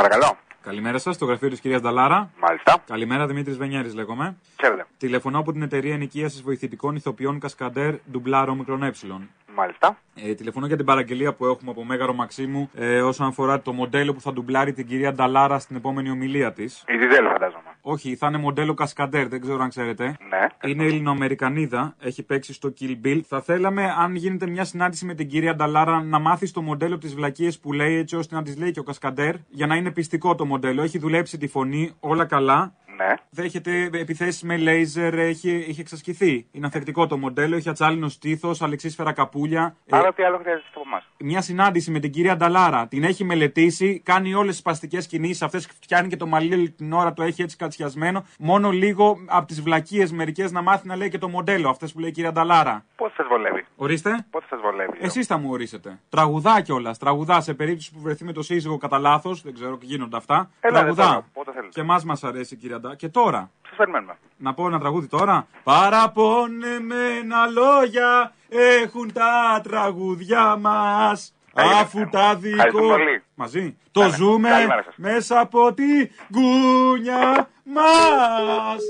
Παρακαλώ. Καλημέρα σας, στο γραφείο της κυρίας Νταλάρα. Μάλιστα. Καλημέρα, Δημήτρης Βενιέρης λέγομαι. Ξέρετε. Τηλεφωνώ από την εταιρεία ενοικίασης βοηθητικών ηθοποιών Κασκαντέρ Ντουμπλάρο ΜΕ. Μάλιστα. Τηλεφωνώ για την παραγγελία που έχουμε από Μέγαρο Μαξίμου όσον αφορά το μοντέλο που θα ντουμπλάρει την κυρία Νταλάρα στην επόμενη ομιλία της. Η Ζιζέλο, φαντάζομαι. Όχι, θα είναι μοντέλο Κασκαντέρ, δεν ξέρω αν ξέρετε. Ναι. Είναι Ελληνοαμερικανίδα, έχει παίξει στο Kill Bill. Θα θέλαμε, αν γίνεται μια συνάντηση με την κυρία Νταλάρα, να μάθει το μοντέλο της βλακίες που λέει, έτσι ώστε να της λέει και ο Κασκαντέρ, για να είναι πιστικό το μοντέλο. Έχει δουλέψει τη φωνή, όλα καλά. Ναι. Δέχεται επιθέσεις με λέιζερ, έχει εξασκηθεί. Είναι ανθεκτικό το μοντέλο, έχει ατσάλινο στήθος, αλεξίσφαιρα καπούλια. Άρα τι άλλο χρειάζεται από εμάς? Μια συνάντηση με την κυρία Νταλάρα. Την έχει μελετήσει, κάνει όλες τις παστικές κινήσεις. Αυτές φτιάχνει και το μαλλί την ώρα το έχει έτσι κατσιασμένο. Μόνο λίγο από τις βλακίες μερικές να μάθει να λέει και το μοντέλο, αυτές που λέει η κυρία Νταλάρα. Πότε σας βολεύει? Ορίστε. Πότε σας βολεύει? Εσείς θα μου ορίσετε. Τραγουδά κιόλας. Τραγουδά σε περίπτωση που βρεθεί με το σύζυγο κατά λάθος. Δεν ξέρω, γίνονται αυτά. Τραγουδά. Πότε θέλετε. Και εμάς μας αρέσει, κυρία Νταλάρα. Και τώρα. Σας περιμένουμε. Να πω ένα τραγούδι τώρα. Παραπονεμένα λόγια έχουν τα τραγούδια μας. Αφού τα δικό μαζί το ζούμε μέσα από τη γκούνια μας.